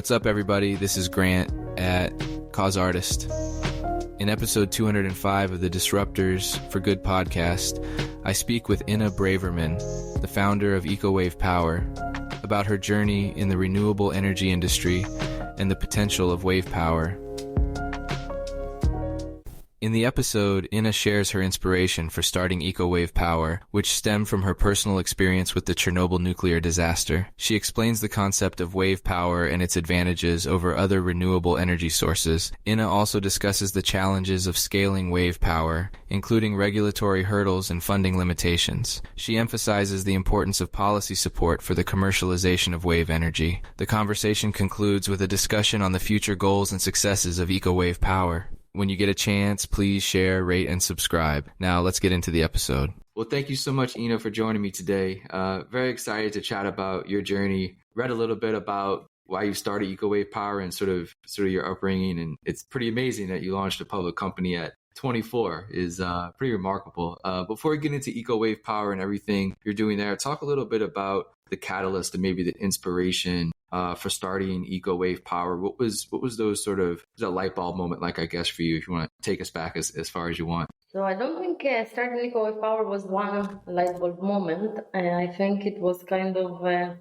What's up, everybody? This is Grant at Cause Artist. In episode 205 of the Disruptors for Good podcast, I speak with Braverman, the founder of EcoWave Power, about her journey in the renewable energy industry and the potential of wave power. In the episode, Ina shares her inspiration for starting EcoWave Power, which stemmed from her personal experience with the Chernobyl nuclear disaster. She explains the concept of wave power and its advantages over other renewable energy sources. Ina also discusses the challenges of scaling wave power, including regulatory hurdles and funding limitations. She emphasizes the importance of policy support for the commercialization of wave energy. The conversation concludes with a discussion on the future goals and successes of EcoWave Power. When you get a chance, please share, rate, and subscribe. Now, let's get into the episode. Well, thank you so much, Ina, for joining me today. Very excited to chat about your journey. Read a little bit about why you started EcoWave Power and sort of your upbringing. And it's pretty amazing that you launched a public company at 24 is pretty remarkable. Before we get into EcoWave Power and everything you're doing there, talk a little bit about the catalyst and maybe the inspiration for starting EcoWave Power. What was those sort of a light bulb moment like, I guess, for you, if you want to take us back as far as you want? So I don't think starting EcoWave Power was one light bulb moment. I think it was kind of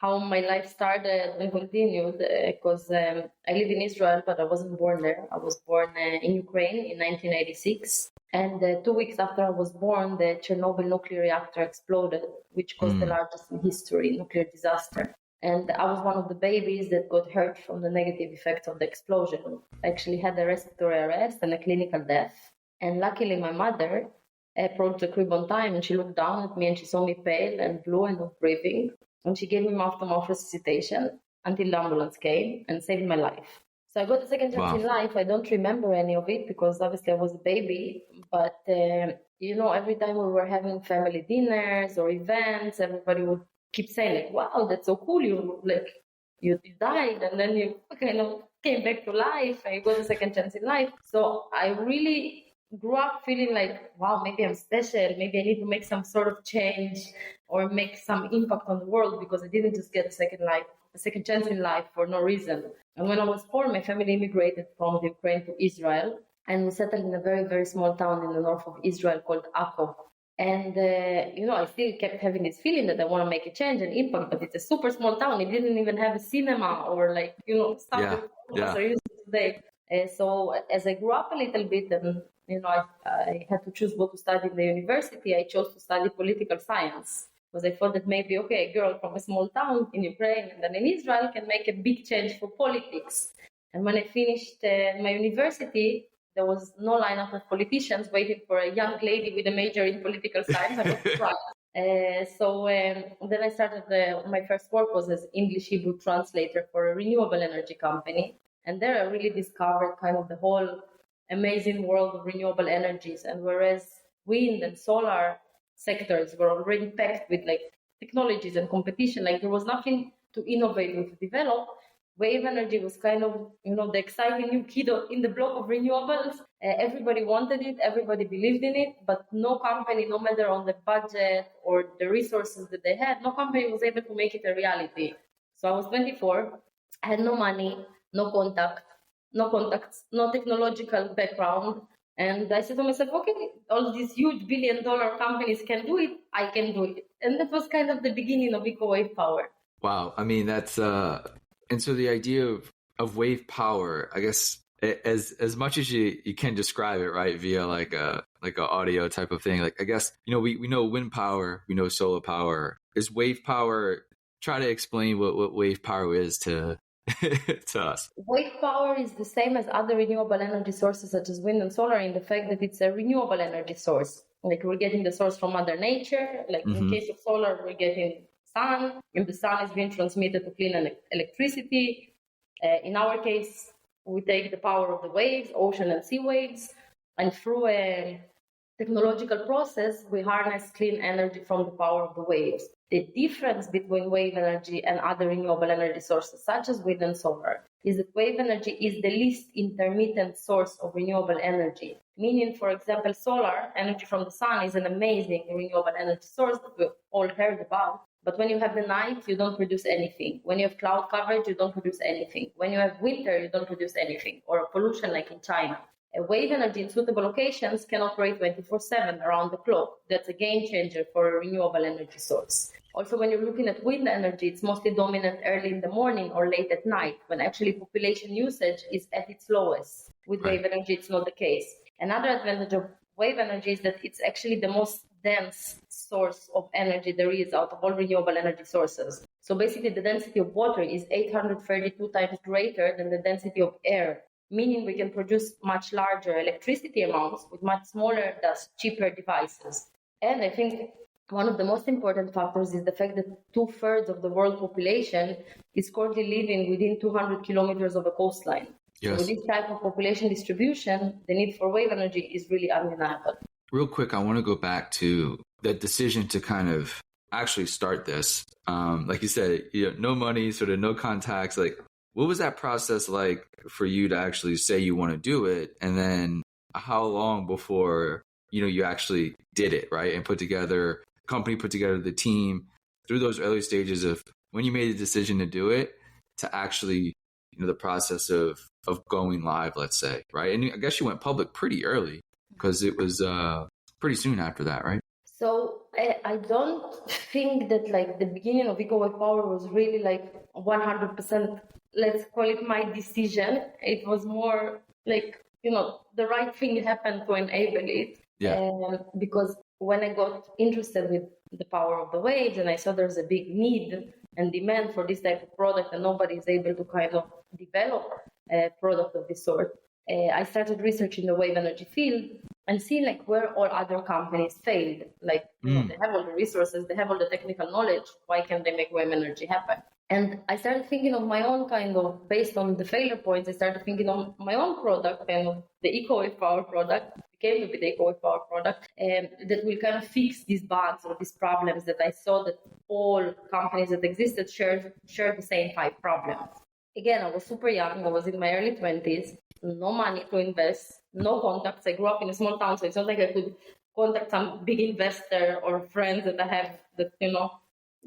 how my life started and continued, because I live in Israel, but I wasn't born there. I was born in Ukraine in 1986. And 2 weeks after I was born, the Chernobyl nuclear reactor exploded, which caused the largest in history nuclear disaster. And I was one of the babies that got hurt from the negative effects of the explosion. I actually had a respiratory arrest and a clinical death. And luckily, my mother approached the crib on time, and she looked down at me and she saw me pale and blue and not breathing. And she gave me mouth-to-mouth resuscitation until the ambulance came and saved my life. So I got a second chance in life. I don't remember any of it because obviously I was a baby. But, every time we were having family dinners or events, everybody would keep saying, like, wow, that's so cool. You died and then you kind of came back to life and you got a second chance in life. So I really grew up feeling like, wow, maybe I'm special. Maybe I need to make some sort of change or make some impact on the world, because I didn't just get a second chance in life for no reason. And when I was 4, my family immigrated from the Ukraine to Israel, and we settled in a very, very small town in the north of Israel called Akko. And, I still kept having this feeling that I want to make a change and impact, but it's a super small town. It didn't even have a cinema or stuff that are used today. So as I grew up a little bit and, I had to choose what to study in the university, I chose to study political science because I thought that maybe, a girl from a small town in Ukraine and then in Israel can make a big change for politics. And when I finished my university, there was no lineup of politicians waiting for a young lady with a major in political science. I was surprised. So then I started, my first work was as English-Hebrew translator for a renewable energy company. And there I really discovered kind of the whole amazing world of renewable energies. And whereas wind and solar sectors were already packed with technologies and competition, there was nothing to innovate or to develop, wave energy was kind of, the exciting new kid in the block of renewables. Everybody wanted it, everybody believed in it, but no company, no matter on the budget or the resources that they had, no company was able to make it a reality. So I was 24, I had no money, no contacts, no technological background. And I said to myself, all these huge billion-dollar companies can do it, I can do it. And that was kind of the beginning of EcoWave Power. Wow. I mean, that's... And so the idea of wave power, I guess, as much as you can describe it, right, via like a audio type of thing, I guess, we know wind power, we know solar power. Is wave power, try to explain what wave power is to to us. Wave power is the same as other renewable energy sources such as wind and solar in the fact that it's a renewable energy source. We're getting the source from Mother Nature. In case of solar, we're getting sun, and the sun is being transmitted to clean electricity. In our case, we take the power of the waves, ocean and sea waves, and through a technological process, we harness clean energy from the power of the waves. The difference between wave energy and other renewable energy sources, such as wind and solar, is that wave energy is the least intermittent source of renewable energy. Meaning, for example, solar energy from the sun is an amazing renewable energy source that we've all heard about. But when you have the night, you don't produce anything. When you have cloud coverage, you don't produce anything. When you have winter, you don't produce anything, or pollution like in China. Wave energy in suitable locations can operate 24/7 around the clock. That's a game changer for a renewable energy source. Also, when you're looking at wind energy, it's mostly dominant early in the morning or late at night, when actually population usage is at its lowest. With wave energy, it's not the case. Another advantage of wave energy is that it's actually the most dense source of energy there is out of all renewable energy sources. So basically, the density of water is 832 times greater than the density of air, meaning we can produce much larger electricity amounts with much smaller, thus cheaper devices. And I think one of the most important factors is the fact that 2/3 of the world population is currently living within 200 kilometers of a coastline. Yes. So with this type of population distribution, the need for wave energy is really undeniable. Real quick, I want to go back to the decision to kind of actually start this. Like you said, no money, sort of no contacts. Like, what was that process like for you to actually say you want to do it? And then how long before, you actually did it, right? And put together the team through those early stages of when you made the decision to do it to actually, the process of going live, let's say, right? And I guess you went public pretty early because it was pretty soon after that, right? So I don't think that like the beginning of EcoWave Power was really like 100%, let's call it my decision. It was more like, the right thing happened to enable it. Yeah. Because when I got interested with the power of the waves and I saw there's a big need and demand for this type of product and nobody is able to kind of develop a product of this sort, I started researching the wave energy field and seeing like where all other companies failed. Like, they have all the resources, they have all the technical knowledge. Why can't they make wave energy happen? And I started thinking of my own kind of, based on the failure points, I started thinking of my own product, and the EcoWave Power product became to be the EcoWave Power product, that will kind of fix these bugs or these problems that I saw that all companies that existed shared the same 5 problems. Again, I was super young. I was in my early 20s, no money to invest, no contacts. I grew up in a small town, so it's not like I could contact some big investor or friends that I have that,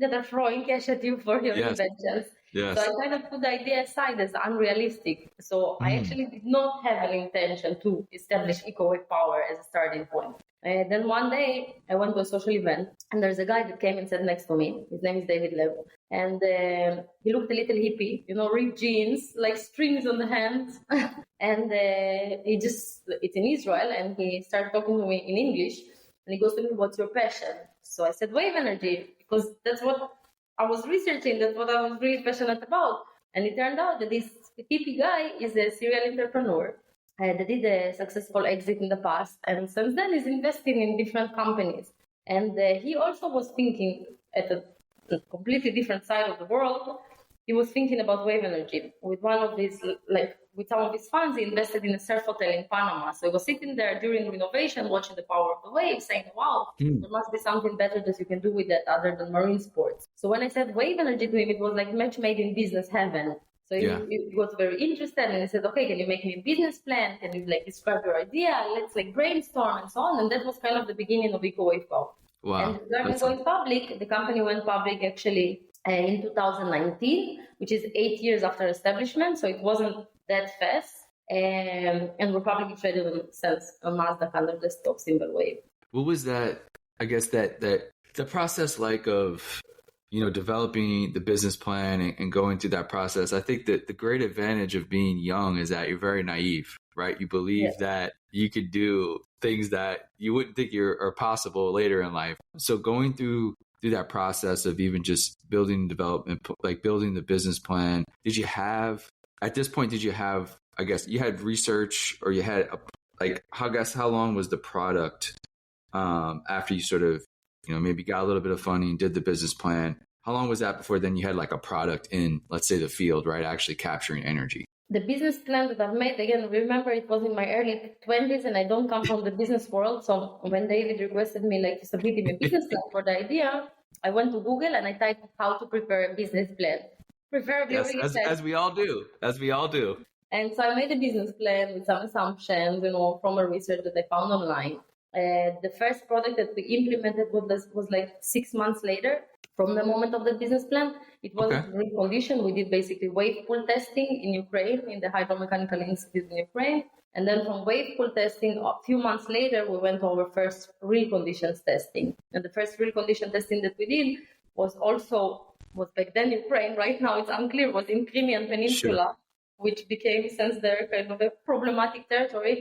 that are throwing cash at you for your inventions. Yes. So I kind of put the idea aside as unrealistic. So I actually did not have an intention to establish EcoWave Power as a starting point. Then one day I went to a social event and there's a guy that came and sat next to me. His name is David Lev. And he looked a little hippie, ripped jeans, like strings on the hands. And it's in Israel, and he started talking to me in English. And he goes to me, "What's your passion?" So I said, "Wave energy," because that's what I was researching. That's what I was really passionate about. And it turned out that this hippie guy is a serial entrepreneur that did a successful exit in the past. And since then, he's investing in different companies. And he also was thinking at a completely different side of the world. He was thinking about wave energy. With some of his funds, he invested in a surf hotel in Panama. So he was sitting there during renovation, watching the power of the waves, saying, "Wow, there must be something better that you can do with that other than marine sports." So when I said wave energy to him, it was like match made in business heaven. So he was very interested, and he said, "Okay, can you make me a business plan? Can you describe your idea? Let's brainstorm and so on." And that was kind of the beginning of EcoWave Power. Wow. And regarding going public, the company went public actually in 2019, which is 8 years after establishment. So it wasn't that fast. And we're publicly traded on Nasdaq under the stock symbol WAVE. What was that, I guess, that the process like of, developing the business plan and going through that process? I think that the great advantage of being young is that you're very naive, right? You believe that you could do things that you wouldn't think are possible later in life. So going through that process of even just building development, building the business plan, at this point, I guess you had research, or you had how long was the product after you sort of, maybe got a little bit of funding, did the business plan? How long was that before then you had a product in, let's say, the field, right? Actually capturing energy. The business plan that I've made, again, remember it was in my early 20s and I don't come from the business world. So when David requested me to submit him a business plan for the idea, I went to Google and I typed how to prepare a business plan. Preferably as we all do. And so I made a business plan with some assumptions, from a research that I found online. The first product that we implemented was 6 months later. From the moment of the business plan, it was Okay. a real condition. We did basically wave pool testing in Ukraine, in the hydromechanical institute in Ukraine. And then from wave pool testing, a few months later, we went over first real conditions testing. And the first real condition testing that we did was back then Ukraine. Right now it's unclear, was in Crimean Peninsula, which became since there kind of a problematic territory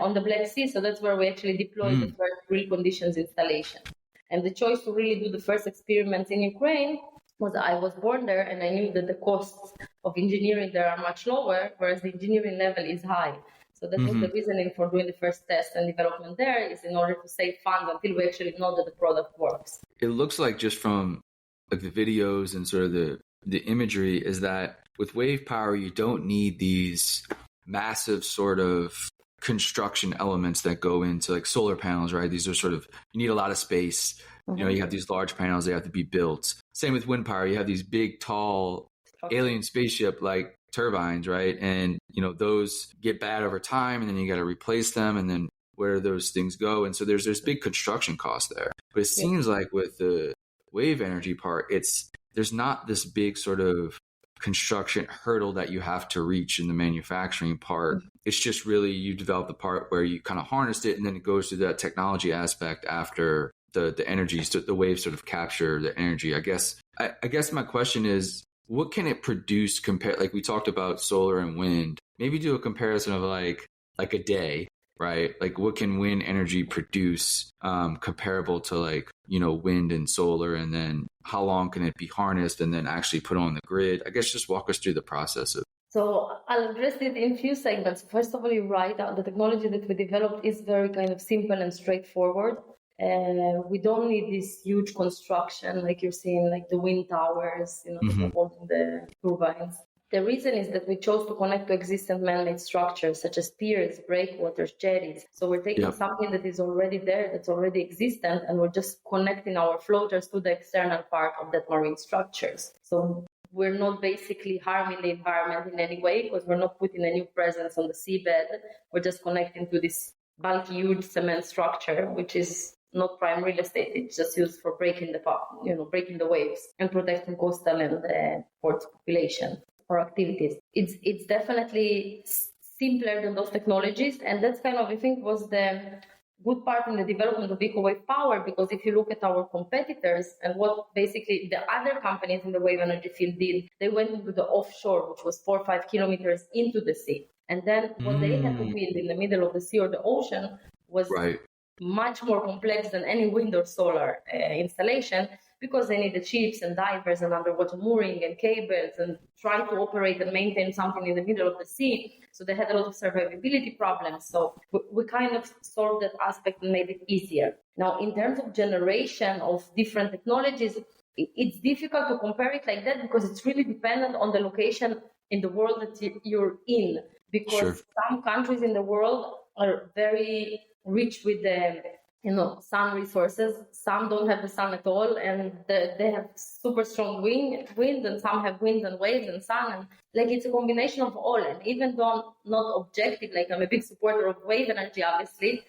on the Black Sea. So that's where we actually deployed the first real conditions installation. And the choice to really do the first experiments in Ukraine was I was born there, and I knew that the costs of engineering there are much lower, whereas the engineering level is high. So that was the reasoning for doing the first test and development there, is in order to save funds until we actually know that the product works. It looks like, just from like the videos and sort of the imagery, is that with wave power, you don't need these massive sort of construction elements that go into like solar panels, right? These are sort of, you need a lot of space. You know, you have these large panels, they have to be built. Same with wind power. You have these big, tall alien spaceship like turbines, right? And, you know, those get bad over time, and then you got to replace them. And then where do those things go? And so there's big construction costs there. But it seems like with the wave energy part, there's not this big sort of construction hurdle that you have to reach in the manufacturing part. It's just really, you develop the part where you kind of harnessed it, and then it goes to that technology aspect after the energy, so the waves sort of capture the energy. I guess my question is, what can it produce compared, like we talked about solar and wind, maybe do a comparison of like a day, right? Like what can wind energy produce comparable to like, you know, wind and solar, and then how long can it be harnessed and then actually put on the grid? I guess just walk us through the process of. So I'll address it in a few segments. First of all, you're right. The technology that we developed is very kind of simple and straightforward. We don't need this huge construction like you're seeing, like the wind towers, you know, that are holding the turbines. The reason is that we chose to connect to existing man-made structures such as piers, breakwaters, jetties. So we're taking something that is already there, that's already existent, and we're just connecting our floaters to the external part of that marine structures. So we're not basically harming the environment in any way, because we're not putting a new presence on the seabed. We're just connecting to this bulky, huge cement structure, which is not prime real estate. It's just used for breaking the waves and protecting coastal and port population or activities. It's definitely simpler than those technologies, and that's kind of, I think, was the good part in the development of EcoWave Power, because if you look at our competitors and what basically the other companies in the wave energy field did, they went into the offshore, which was 4 or 5 kilometers into the sea. And then what they had to build in the middle of the sea or the ocean was much more complex than any wind or solar installation, because they needed ships and divers and underwater mooring and cables and try to operate and maintain something in the middle of the sea. So they had a lot of survivability problems. So we kind of solved that aspect and made it easier. Now, in terms of generation of different technologies, it's difficult to compare it like that, because it's really dependent on the location in the world that you're in. Because some countries in the world are very rich with the sun resources. Some don't have the sun at all, and they have super strong wind, and some have wind and waves and sun, and like it's a combination of all. And even though not objective, like I'm a big supporter of wave energy, obviously,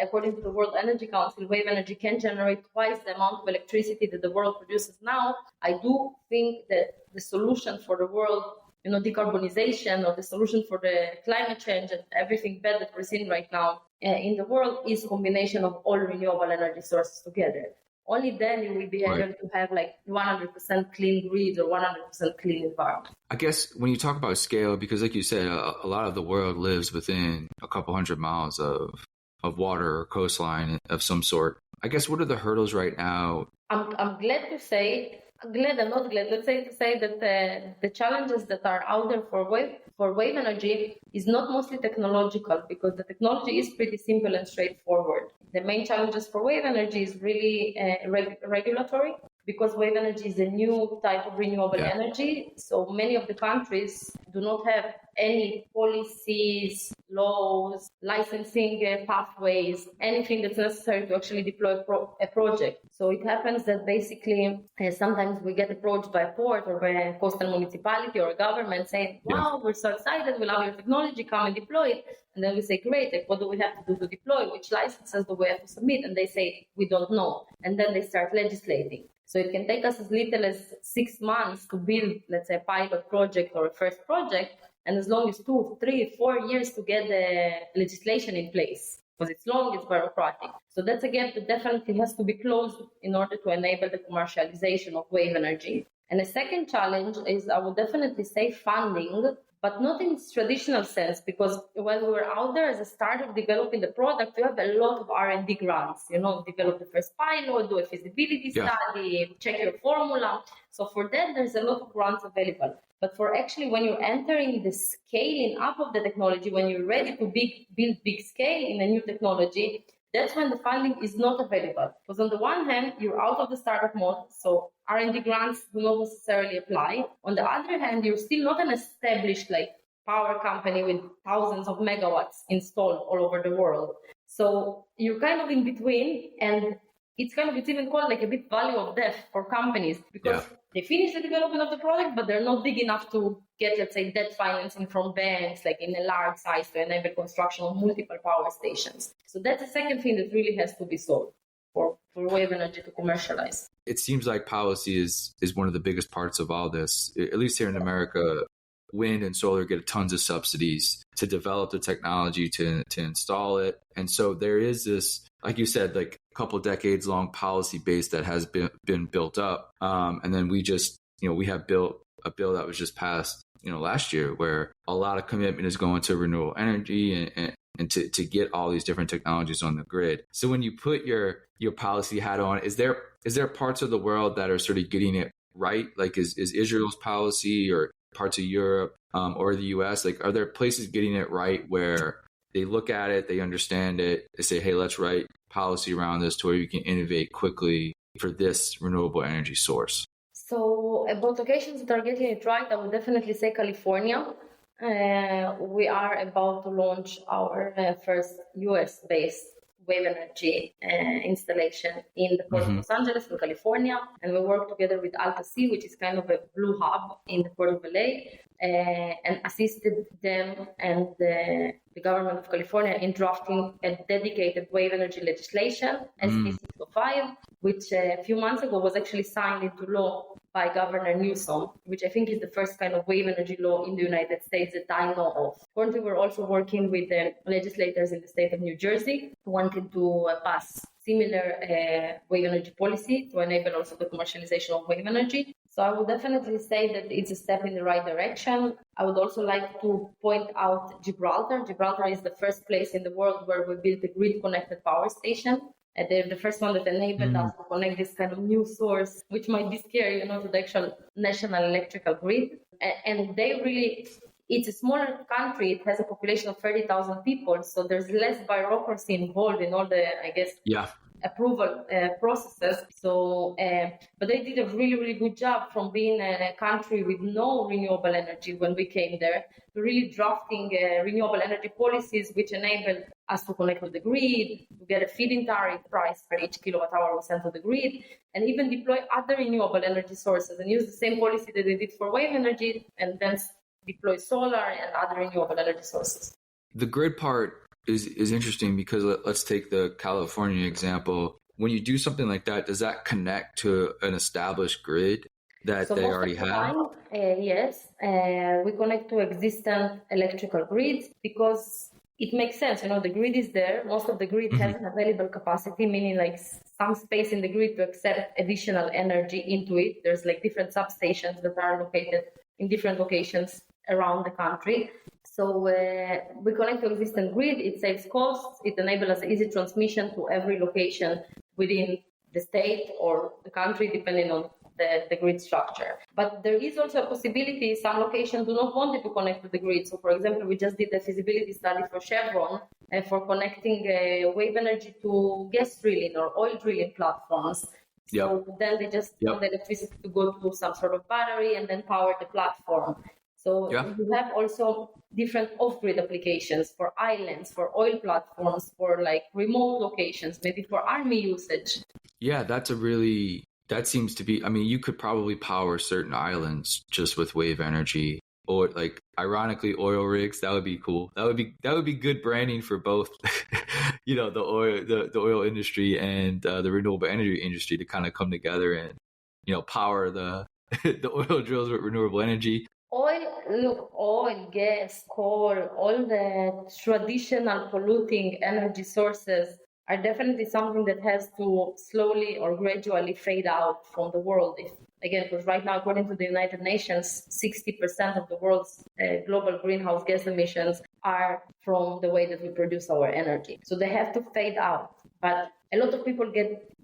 according to the World Energy Council, wave energy can generate twice the amount of electricity that the world produces now. I do think that the solution for the world, decarbonization, or the solution for the climate change and everything bad that we're seeing right now in the world, is a combination of all renewable energy sources together. Only then you will be able to have like 100% clean grid or 100% clean environment. I guess when you talk about scale, because like you said, a lot of the world lives within a couple hundred miles of water or coastline of some sort. I guess, what are the hurdles right now? I'm glad to say, glad and not glad, let's say that the challenges that are out there for wave energy is not mostly technological, because the technology is pretty simple and straightforward. The main challenges for wave energy is really regulatory, because wave energy is a new type of renewable energy. So many of the countries do not have any policies, laws, licensing pathways, anything that's necessary to actually deploy a project. So it happens that basically sometimes we get approached by a port or by a coastal municipality or a government saying, wow, we're so excited, we love your technology, come and deploy it. And then we say, great, like, what do we have to do to deploy? Which licenses do we have to submit? And they say, we don't know. And then they start legislating. So it can take us as little as 6 months to build, let's say, a pilot project or a first project, and as long as 2, 3, 4 years to get the legislation in place. Because it's long, it's bureaucratic. So that's a gap that definitely has to be closed in order to enable the commercialization of wave energy. And the second challenge is, I would definitely say, funding, but not in its traditional sense, because when we were out there as a startup developing the product, we have a lot of R&D grants, develop the first pilot, do a feasibility study, check your formula. So for that, there's a lot of grants available. But for actually when you're entering the scaling up of the technology, when you're ready to build big scale in a new technology, that's when the funding is not available. Because on the one hand, you're out of the startup mode, so R&D grants do not necessarily apply. On the other hand, you're still not an established power company with thousands of megawatts installed all over the world. So you're kind of in between, and it's even called a bit value of death for companies, because they finish the development of the product, but they're not big enough to get, let's say, debt financing from banks, in a large size to enable construction of multiple power stations. So that's the second thing that really has to be solved for wave energy to commercialize. It seems like policy is one of the biggest parts of all this. At least here in America, wind and solar get tons of subsidies to develop the technology, to install it. And so there is this, like you said, a couple decades long policy base that has been built up. And then we just, we have built a bill that was just passed, last year, where a lot of commitment is going to renewable energy and to get all these different technologies on the grid. So when you put your policy hat on, is there parts of the world that are sort of getting it right? Is Israel's policy, or parts of Europe or the US, are there places getting it right where they look at it, they understand it, they say, hey, let's write policy around this to where you can innovate quickly for this renewable energy source? So about locations that are getting it right, I would definitely say California. We are about to launch our first US-based wave energy installation in the port of Los Angeles in California, and we work together with Alta Sea, which is kind of a blue hub in the port of LA, and assisted them and the government of California in drafting a dedicated wave energy legislation, SB 605, which a few months ago was actually signed into law by Governor Newsom, which I think is the first kind of wave energy law in the United States that I know of. Currently, we're also working with the legislators in the state of New Jersey who wanted to pass similar wave energy policy to enable also the commercialization of wave energy. So I would definitely say that it's a step in the right direction. I would also like to point out Gibraltar. Gibraltar is the first place in the world where we built a grid-connected power station. They're the first one that enabled us to connect this kind of new source, which might be scary, to the actual national electrical grid. And they really, it's a smaller country. It has a population of 30,000 people. So there's less bureaucracy involved in all the, approval processes. So, but they did a really, really good job from being a country with no renewable energy when we came there to really drafting renewable energy policies, which enabled us to connect to the grid, to get a feed-in tariff price for each kilowatt hour we send to the grid, and even deploy other renewable energy sources and use the same policy that they did for wave energy, and then deploy solar and other renewable energy sources. The grid part is interesting because let's take the California example. When you do something like that, does that connect to an established grid that they already have? Yes, we connect to existing electrical grids because it makes sense. The grid is there. Most of the grid has available capacity, meaning some space in the grid to accept additional energy into it. There's different substations that are located in different locations around the country. So we connect to existing grid. It saves costs. It enables us easy transmission to every location within the state or the country, depending on the grid structure. But there is also a possibility some locations do not want it to connect to the grid. So, for example, we just did a feasibility study for Chevron for connecting wave energy to gas drilling or oil drilling platforms. So then they just want the electricity to go to some sort of battery and then power the platform. So you have also different off-grid applications for islands, for oil platforms, for remote locations, maybe for army usage. Yeah, that seems to be, you could probably power certain islands just with wave energy, or ironically oil rigs. That would be cool. That would be good branding for both, the oil industry and the renewable energy industry to kind of come together power the the oil drills with renewable energy. Oil, gas, coal, all the traditional polluting energy sources are definitely something that has to slowly or gradually fade out from the world. Again, because right now, according to the United Nations, 60% of the world's global greenhouse gas emissions are from the way that we produce our energy. So they have to fade out. But a lot of people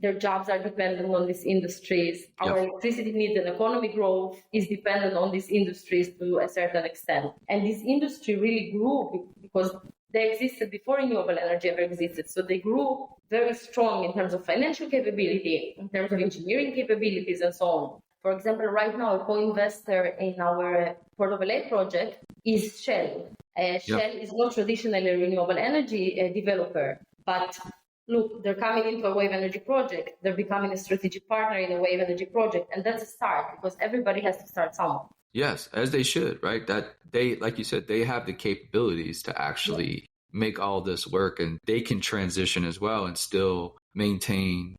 their jobs are dependent on these industries. Our electricity needs and economy growth is dependent on these industries to a certain extent. And this industry really grew because they existed before renewable energy ever existed. So they grew very strong in terms of financial capability, in terms of engineering capabilities, and so on. For example, right now, a co-investor in our Port of LA project is Shell. Shell is not traditionally a renewable energy developer, but look, they're coming into a wave energy project. They're becoming a strategic partner in a wave energy project. And that's a start because everybody has to start somewhere. Yes, as they should, right? That they, like you said, they have the capabilities to actually make all this work, and they can transition as well and still maintain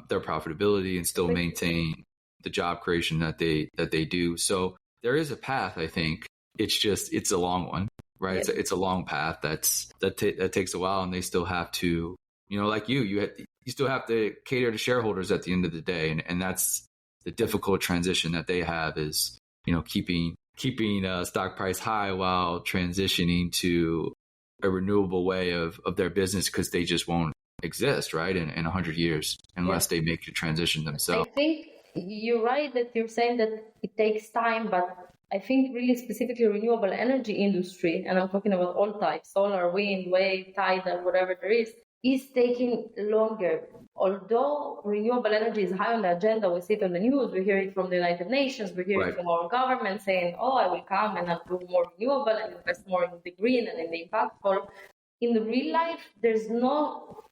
their profitability and still maintain the job creation that they do. So there is a path, I think. It's a long one, right? Yeah. It's a long path that takes a while, and they still have to, like you still have to cater to shareholders at the end of the day, and that's the difficult transition that they have is keeping stock price high while transitioning to a renewable way of their business, because they just won't exist, right, in 100 years unless they make the transition themselves. I think you're right that you're saying that it takes time, but I think really specifically renewable energy industry, and I'm talking about all types, solar, wind, wave, tidal, whatever there is taking longer. Although renewable energy is high on the agenda, we see it on the news, we hear it from the United Nations, we hear it from our government saying, I will come and I'll do more renewable and invest more in the green and in the impactful. In the real life, there's not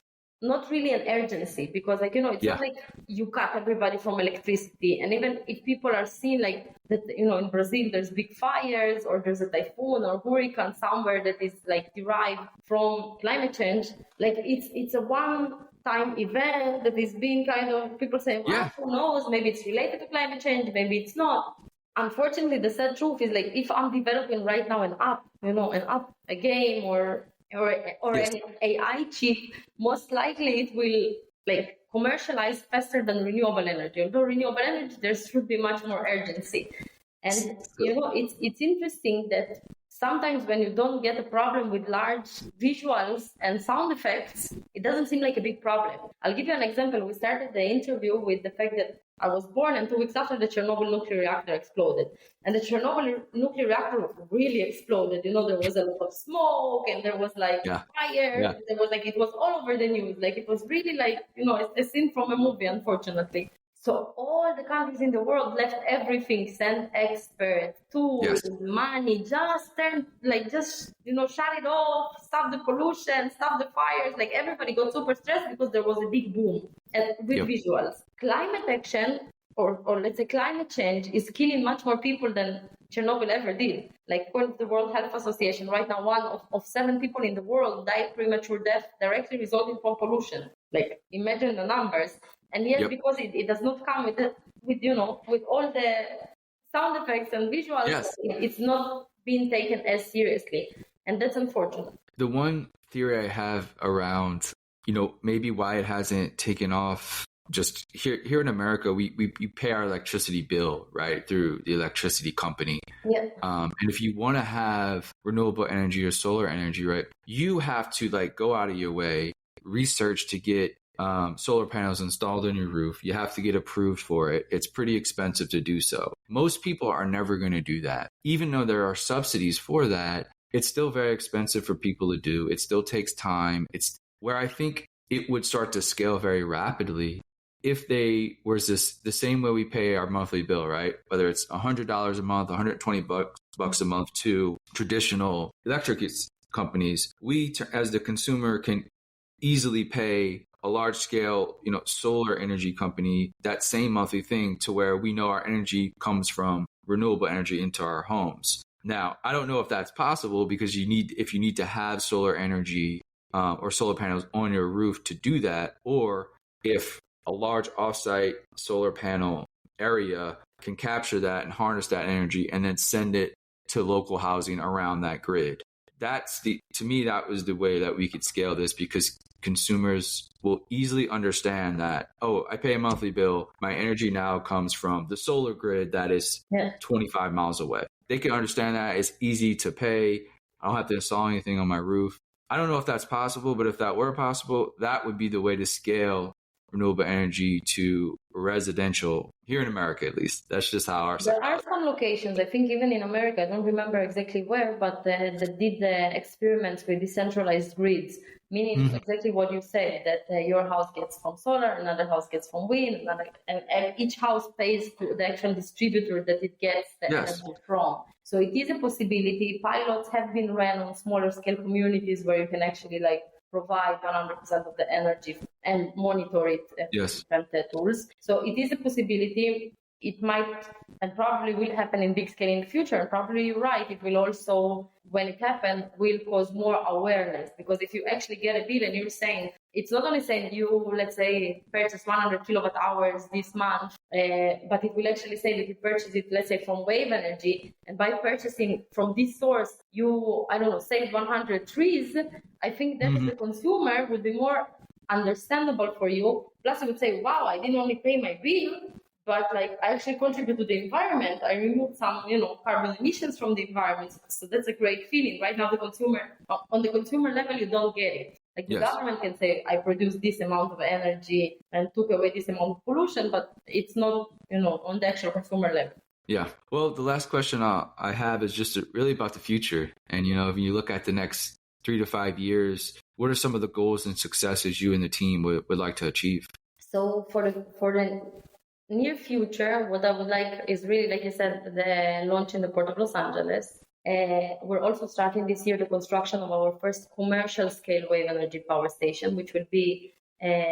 really an urgency, because it's not like you cut everybody from electricity. And even if people are seeing like that, in Brazil there's big fires or there's a typhoon or hurricane somewhere that is like derived from climate change, like it's a one-time event that is being kind of, people saying, who knows, maybe it's related to climate change, maybe it's not. Unfortunately, the sad truth is, like, if I'm developing right now an app, a game or an AI chip, most likely it will like commercialize faster than renewable energy. Although renewable energy, there should be much more urgency. And it's interesting that sometimes when you don't get a problem with large visuals and sound effects, it doesn't seem like a big problem. I'll give you an example. We started the interview with the fact that I was born, and 2 weeks after the Chernobyl nuclear reactor exploded. And the Chernobyl nuclear reactor really exploded. There was a lot of smoke, and there was like fire. Yeah. There was it was all over the news. Like, it was really like, it's a scene from a movie, unfortunately. So all the countries in the world left everything, sent experts, tools, money, just shut it off, stop the pollution, stop the fires. Like, everybody got super stressed because there was a big boom and with visuals. Climate action, or let's say climate change, is killing much more people than Chernobyl ever did. Like, according to the World Health Association, right now, 1 of 7 people in the world died premature death directly resulting from pollution. Like, imagine the numbers. And yes, because it does not come with all the sound effects and visuals, it's not being taken as seriously. And that's unfortunate. The one theory I have around, maybe why it hasn't taken off, just here in America, we pay our electricity bill, right, through the electricity company. Yeah. And if you want to have renewable energy or solar energy, right, you have to go out of your way, research to get solar panels installed on your roof. You have to get approved for it. It's pretty expensive to do so. Most people are never going to do that. Even though there are subsidies for that, it's still very expensive for people to do. It still takes time. It's where I think it would start to scale very rapidly if they was the same way we pay our monthly bill, right? Whether it's $100 a month, $120 a month to traditional electric companies, we as the consumer can easily pay a large scale, solar energy company that same monthly thing, to where we know our energy comes from renewable energy into our homes. Now, I don't know if that's possible, because if you need to have solar energy or solar panels on your roof to do that, or if a large offsite solar panel area can capture that and harness that energy and then send it to local housing around that grid. To me, that was the way that we could scale this, because consumers will easily understand that, oh, I pay a monthly bill. My energy now comes from the solar grid that is 25 miles away. They can understand that. It's easy to pay. I don't have to install anything on my roof. I don't know if that's possible, but if that were possible, that would be the way to scale renewable energy to residential here in America, at least. That's just how our There are some locations, I think even in America, I don't remember exactly where, but that did the experiments with decentralized grids, meaning exactly what you said, that your house gets from solar, another house gets from wind, and each house pays to the actual distributor that it gets the energy from. So it is a possibility. Pilots have been run on smaller scale communities where you can actually provide 100% of the energy and monitor it with different tools. So it is a possibility. It might and probably will happen in big scale in the future. And probably you're right. It will also, when it happens, will cause more awareness. Because if you actually get a bill and you're saying, it's not only saying you, let's say, purchase 100 kilowatt hours this month, but it will actually say that you purchase it, let's say, from wave energy. And by purchasing from this source, you, saved 100 trees. I think that as a consumer would be more understandable for you. Plus, you would say, wow, I didn't only pay my bill, but I actually contribute to the environment. I removed some, carbon emissions from the environment. So that's a great feeling. Right now, on the consumer level, you don't get it. The government can say, I produced this amount of energy and took away this amount of pollution, but it's not, on the actual consumer level. Yeah. Well, the last question I have is just really about the future. And, if you look at the next 3 to 5 years, what are some of the goals and successes you and the team would like to achieve? So for the near future, what I would like is really, like you said, the launch in the Port of Los Angeles. We're also starting this year the construction of our first commercial scale wave energy power station, which will be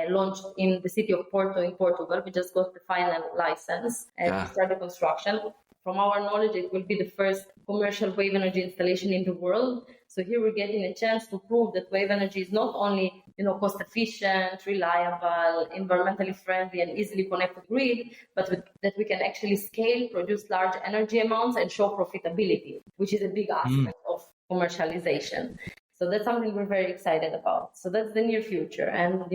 launched in the city of Porto in Portugal. We just got the final license to start the construction. From our knowledge, it will be the first commercial wave energy installation in the world. So here we're getting a chance to prove that wave energy is not only cost efficient, reliable, environmentally friendly, and easily connected grid, but that we can actually scale, produce large energy amounts, and show profitability, which is a big aspect of commercialization. So that's something we're very excited about. So that's the near future. And,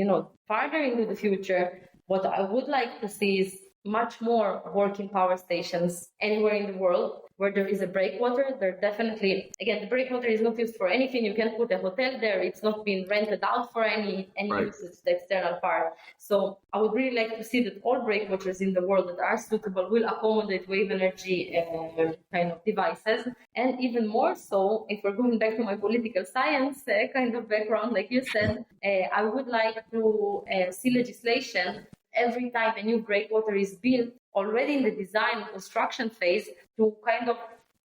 farther into the future, what I would like to see is much more working power stations anywhere in the world where there is a breakwater. There definitely, again, the breakwater is not used for anything. You can't put a hotel there. It's not being rented out for any usage, the external part. So I would really like to see that all breakwaters in the world that are suitable will accommodate wave energy kind of devices. And even more so, if we're going back to my political science kind of background, like you said, I would like to see legislation every time a new breakwater is built, already in the design and construction phase, to kind of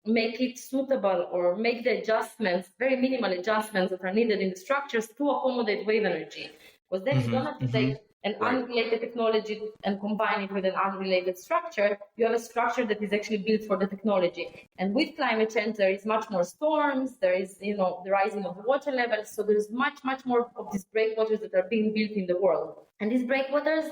make it suitable or make the adjustments, very minimal adjustments that are needed in the structures to accommodate wave energy. Because then you don't have to take an unrelated technology and combine it with an unrelated structure. You have a structure that is actually built for the technology. And with climate change, there is much more storms, there is, the rising of the water levels. So there's much, much more of these breakwaters that are being built in the world. And these breakwaters,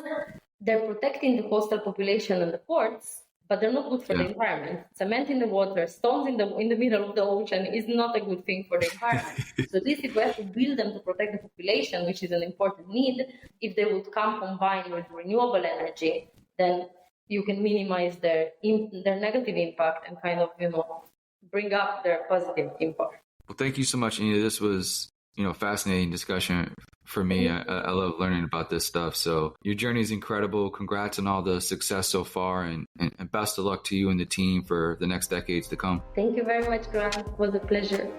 they're protecting the coastal population and the ports, but they're not good for the environment. Cement in the water, stones in the middle of the ocean is not a good thing for the environment. So this, if we have to build them to protect the population, which is an important need, if they would come combined with renewable energy, then you can minimize their negative impact and kind of, bring up their positive impact. Well, thank you so much, Anita. This was, fascinating discussion for me. I love learning about this stuff. So your journey is incredible. Congrats on all the success so far, and best of luck to you and the team for the next decades to come. Thank you very much, Grant. It was a pleasure.